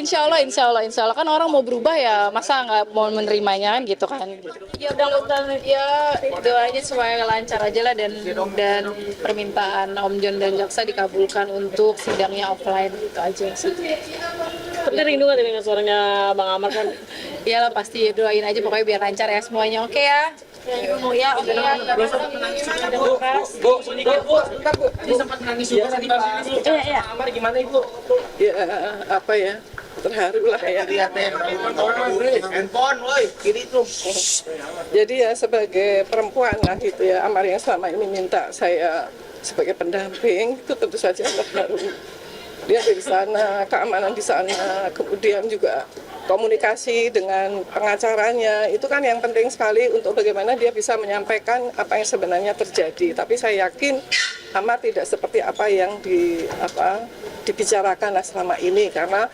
Insya Allah kan orang mau berubah ya, masa nggak mau menerimanya kan gitu kan. Ya ya doanya supaya lancar aja lah dan permintaan Om John dan jaksa dikabulkan untuk sidangnya offline gitu aja sih. Tapi rindu nggak dengan suaranya Bang Amar kan? Iyalah pasti doain aja pokoknya biar lancar ya semuanya. Oke ya. Ya, oke ya. Bu, ini sempat nangis juga tadi pas ini. Iya. Amar gimana Ibu? Ya apa ya, terharu lah ya. Handphone, woi, kiri tuh. Jadi ya sebagai perempuan lah gitu ya, Amar yang selama ini minta saya sebagai pendamping itu tentu saja terharu. Dia di sana, keamanan di sana, kemudian juga komunikasi dengan pengacaranya itu kan yang penting sekali untuk bagaimana dia bisa menyampaikan apa yang sebenarnya terjadi. Tapi saya yakin Amar tidak seperti apa yang dibicarakan selama ini, karena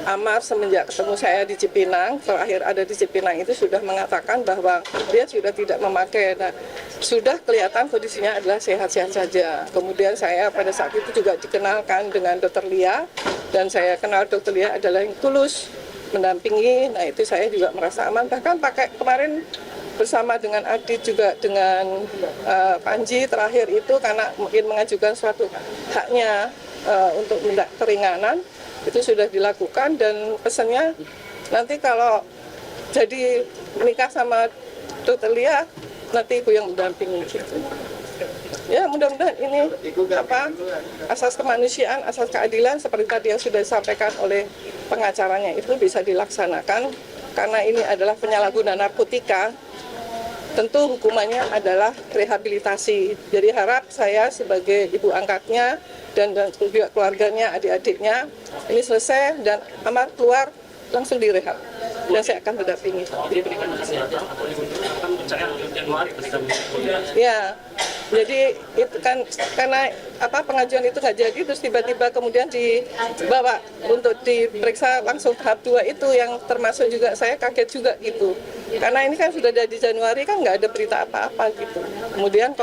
Amar semenjak ketemu saya di Cipinang, terakhir ada di Cipinang itu sudah mengatakan bahwa dia sudah tidak memakai. Nah, sudah kelihatan kondisinya adalah sehat-sehat saja. Kemudian saya pada saat itu juga dikenalkan dengan Dr. Lia, dan saya kenal Dr. Lia adalah yang tulus mendampingi. Nah, itu saya juga merasa aman. Bahkan pakai kemarin bersama dengan Adit juga dengan Panji terakhir itu karena mungkin mengajukan suatu haknya untuk minta keringanan, itu sudah dilakukan, dan pesannya nanti kalau jadi menikah sama Dr. Lia nanti ibu yang mendampingi gitu. Ya mudah-mudahan ini asas kemanusiaan, asas keadilan seperti tadi yang sudah disampaikan oleh pengacaranya itu bisa dilaksanakan, karena ini adalah penyalahgunaan narkotika. Tentu hukumannya adalah rehabilitasi. Jadi harap saya sebagai ibu angkatnya dan juga keluarganya, adik-adiknya ini selesai dan Amar keluar langsung direhab, dan saya akan mendampingi. Ya, jadi itu kan karena pengajuan itu nggak jadi, terus tiba-tiba kemudian dibawa untuk diperiksa langsung tahap 2 itu yang termasuk juga saya kaget juga gitu. Karena ini kan sudah dari Januari kan nggak ada berita apa-apa gitu. Kemudian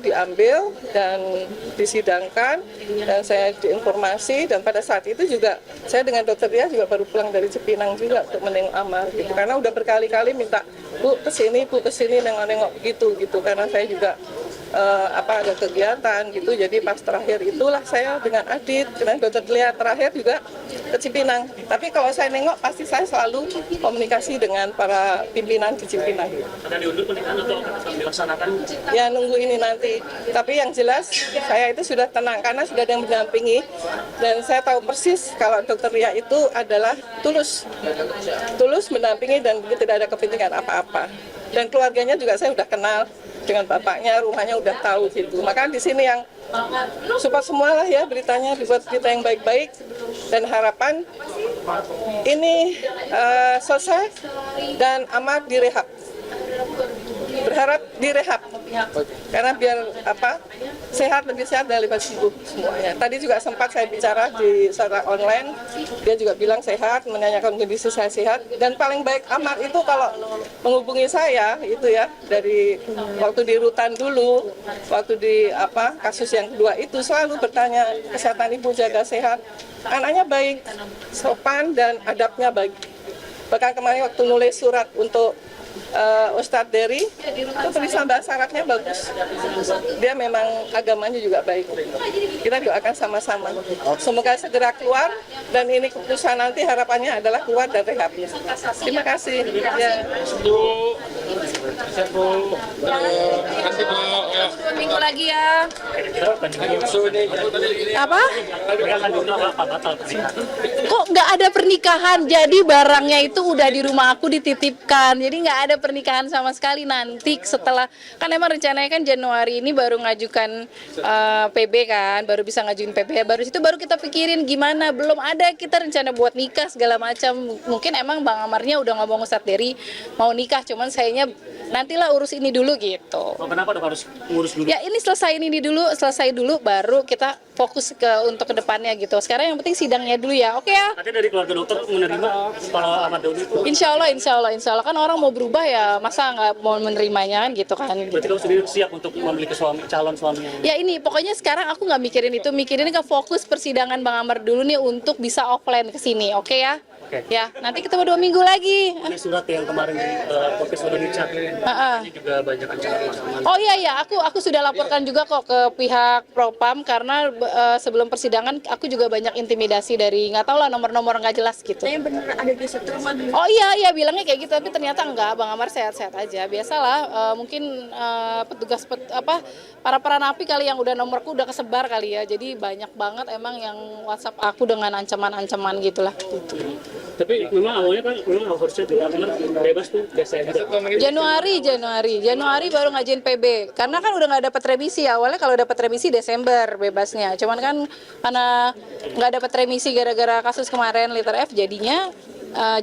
diambil dan disidangkan, dan saya diinformasi, dan pada saat itu juga saya dengan Dokter Dia juga baru pulang dari Cipinang juga untuk menengok Amar gitu, karena udah berkali-kali minta Bu kesini nengok-nengok gitu karena saya juga ada kegiatan gitu. Jadi pas terakhir itulah saya dengan Adit dengan Dokter Lia terakhir juga ke Cipinang. Tapi kalau saya nengok pasti saya selalu komunikasi dengan para pimpinan di Cipinang. Ada diundur pernikahan atau akan dilaksanakan? Ya nunggu ini nanti. Tapi yang jelas saya itu sudah tenang karena sudah ada yang mendampingi, dan saya tahu persis kalau Dokter Lia itu adalah tulus mendampingi dan tidak ada kepentingan apa-apa. Dan keluarganya juga saya sudah kenal, dengan bapaknya, rumahnya udah tahu gitu. Maka di sini yang support semua lah ya, beritanya dibuat berita yang baik-baik, dan harapan ini selesai dan Amar direhab. Berharap direhab karena biar lebih sehat dan lebih sembuh semuanya. Tadi juga sempat saya bicara secara online, dia juga bilang sehat, menanyakan kondisi saya sehat, dan paling baik Amar itu kalau menghubungi saya itu ya dari waktu di rutan dulu, waktu di kasus yang kedua itu selalu bertanya kesehatan ibu, jaga sehat, anaknya baik, sopan dan adabnya baik. Bahkan kemarin waktu nulis surat untuk Ustadz Dery, itu tulisan bahasa Arabnya bagus. Dia memang agamanya juga baik. Kita doakan sama-sama. Semoga segera keluar, dan ini keputusan nanti harapannya adalah keluar dan rehab. Terima kasih. Ya. Minggu lagi ya. Apa? Kok nggak ada pernikahan? Jadi barangnya itu udah di rumah aku dititipkan. Jadi nggak ada pernikahan sama sekali nanti setelah, kan emang rencananya kan Januari ini baru ngajukan PB kan, baru bisa ngajuin PB, baru kita pikirin gimana, belum ada kita rencana buat nikah segala macam. Mungkin emang Bang Amarnya udah ngomong Ustadz Dery mau nikah, cuman sayanya nantilah urus ini dulu gitu. Kenapa apa harus ngurus dulu? Ya ini selesai dulu baru kita fokus untuk ke depannya gitu. Sekarang yang penting sidangnya dulu ya, oke ya? Katanya dari keluarga dokter menerima kalau Ahmad Doli itu. Insya Allah kan orang mau berubah ya masa nggak mau menerimanya kan gitu kan. Berarti kamu sendiri siap untuk memiliki calon suaminya? Ya ini pokoknya sekarang aku nggak mikirin itu, mikirin ke fokus persidangan Bang Amar dulu nih untuk bisa offline ke sini, oke ya? Oke. Ya nanti ketemu 2 minggu lagi. Ini surat yang kemarin di podcast sudah dicat. Ini juga banyak ancaman Mas Ahmad. Oh iya, aku sudah laporkan juga kok ke pihak Propam karena sebelum persidangan aku juga banyak intimidasi dari nggak tahu lah nomor-nomor nggak jelas gitu. Saya bener ada di setruma. Oh iya bilangnya kayak gitu tapi ternyata enggak, Bang Amar sehat-sehat aja. Biasalah mungkin petugas para napi kali yang udah nomorku udah kesebar kali ya. Jadi banyak banget emang yang WhatsApp aku dengan ancaman-ancaman gitulah gitu. Tapi memang awalnya kan memang harusnya tidak bebas tuh Desember. Januari baru ngajuin PB karena kan udah nggak dapat remisi. Awalnya kalau dapat remisi Desember bebasnya, cuman kan karena nggak dapat remisi gara-gara kasus kemarin Liter F jadinya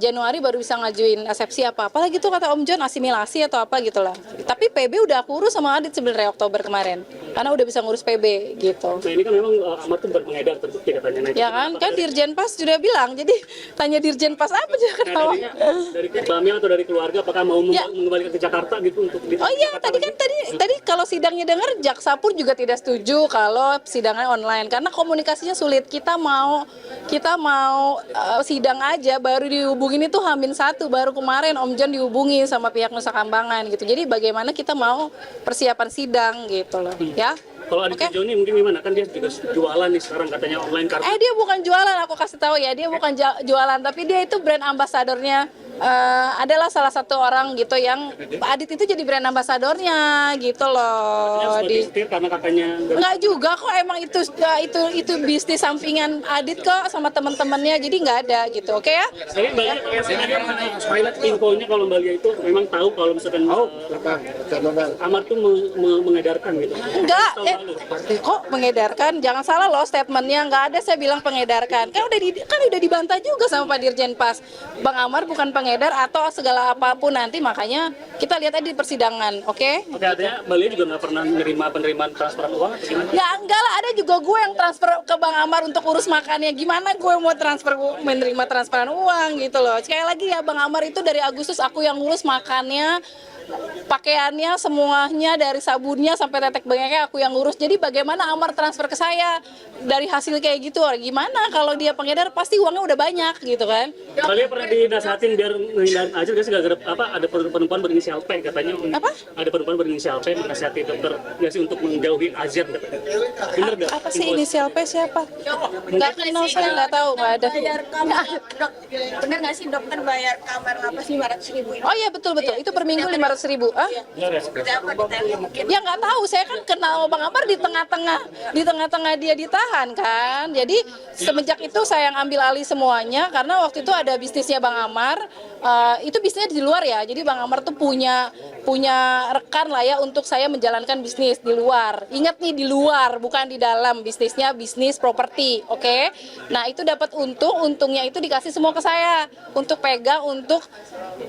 Januari baru bisa ngajuin asepsi apalagi tuh kata Om John asimilasi atau apa gitulah. Tapi PB udah aku urus sama Adit sebenarnya Oktober kemarin karena udah bisa ngurus PB gitu. Nah ini kan memang Ahmad tuh berpengedar terbukti katanya. Ya kan Dirjen Pas sudah bilang, jadi tanya Dirjen Pas apa aja kenapa? Dari Bamil atau dari keluarga apakah mau mengembalikan ke Jakarta gitu untuk Oh iya, tadi kalau sidangnya dengar jaksa pun juga tidak setuju kalau sidangnya online karena komunikasinya sulit. Kita mau sidang aja baru dihubungin itu H-1 baru kemarin Om John dihubungi sama pihak Nusa Kambangan gitu. Jadi bagaimana kita mau persiapan sidang gitu loh, ya. Kalau Adit Joni mungkin gimana? Kan dia juga jualan nih sekarang katanya online karena Dia bukan jualan, aku kasih tahu ya, dia bukan jualan tapi dia itu brand ambasadornya. Adalah salah satu orang gitu yang Adit itu jadi brand ambasadornya gitu loh. karena kakaknya Enggak juga kok, emang itu bisnis sampingan Adit kok sama teman-temannya, jadi nggak ada gitu, oke ya? Tapi Mbak Lia, infonya kalau Mbak Lia itu memang tahu kalau misalkan Amar tuh mengedarkan gitu. Enggak, kok mengedarkan? Jangan salah loh statementnya, nggak ada saya bilang pengedarkan. Kan udah dibantah juga sama Pak Dirjen Pas. Bang Amar bukan pengedar atau segala apapun nanti, makanya kita lihat aja di persidangan, oke? Oke, artinya Mbak Lia juga nggak pernah menerima penerimaan transferan uang atau gimana? Ya enggak lah, ada juga gue yang transfer ke Bang Amar untuk urus makannya. Gimana gue mau menerima transferan uang gitu loh. Sekali lagi ya, Bang Amar itu dari Agustus aku yang ngurus makannya, pakaiannya, semuanya dari sabunnya sampai tetek bengeknya aku yang ngurus. Jadi bagaimana Amar transfer ke saya dari hasil kayak gitu? Gimana kalau dia pengedar pasti uangnya udah banyak gitu kan? Mbak Lia pernah dinasehatin biar menghindarin aja nggak sih ada perempuan berinisial P katanya? Apa? Ada perempuan berinisial P menasihati dokter nggak sih untuk menjauhi azab katanya? Bener nggak? Apa sih inisial P siapa? Nggak kenal, saya nggak tahu, nggak ada. Bayar kamar, bener nggak sih dokter bayar kamar lapas 500.000 ini? Oh iya betul, itu per minggu 500.000. Bener ya? Seperti apa detailnya mungkin? Ya nggak tahu, saya kan kenal Bang Amar di tengah-tengah dia ditahan kan. Jadi semenjak itu saya yang ambil alih semuanya karena waktu itu ada bisnisnya Bang Amar, itu bisnisnya di luar ya. Jadi Bang Amar tuh punya rekan lah ya untuk saya menjalankan bisnis di luar. Ingat nih, di luar bukan di dalam, bisnisnya bisnis properti, oke? Nah itu dapat untungnya itu dikasih semua ke saya untuk pegang untuk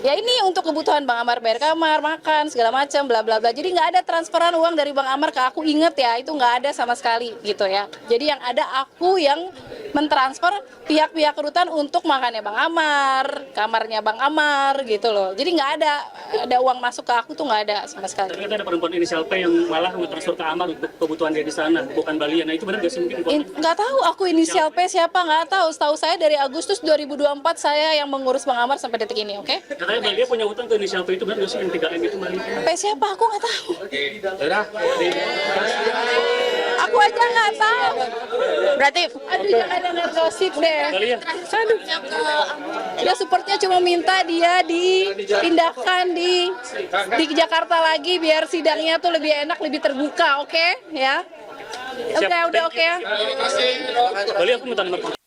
ya ini untuk kebutuhan Bang Amar, bayar kamar, makan segala macam bla bla bla. Jadi nggak ada transferan uang dari Bang Amar ke aku, inget ya, itu nggak ada sama sekali gitu ya. Jadi yang ada aku yang mentransfer pihak-pihak rutan untuk makannya Bang Amar, kamarnya Bang Amar gitu loh. Jadi nggak ada uang masuk ke aku tuh, nggak ada sama sekali. Ternyata ada perempuan inisial P yang malah mentransfer ke Amar untuk kebutuhan dia di sana, bukan Mbak Lia. Nah itu benar nggak sih mungkin? Nggak tahu aku inisial P siapa, nggak tahu. Setahu saya dari Agustus 2024 saya yang mengurus Bang Amar sampai detik ini, oke? Katanya Mbak Lia punya utang ke inisial P itu benar nggak sih yang 3M itu Mbak Lia? P siapa aku nggak tahu. Udah. Aku aja nggak tahu. Berarti, aduh jangan ada gosip deh. Mbak Lia, Aduh. Dia supportnya cuma minta dia dipindahkan di Jakarta lagi biar sidangnya tuh lebih enak, lebih terbuka, oke? Ya. Udah oke ya. Mbak Lia aku minta nomor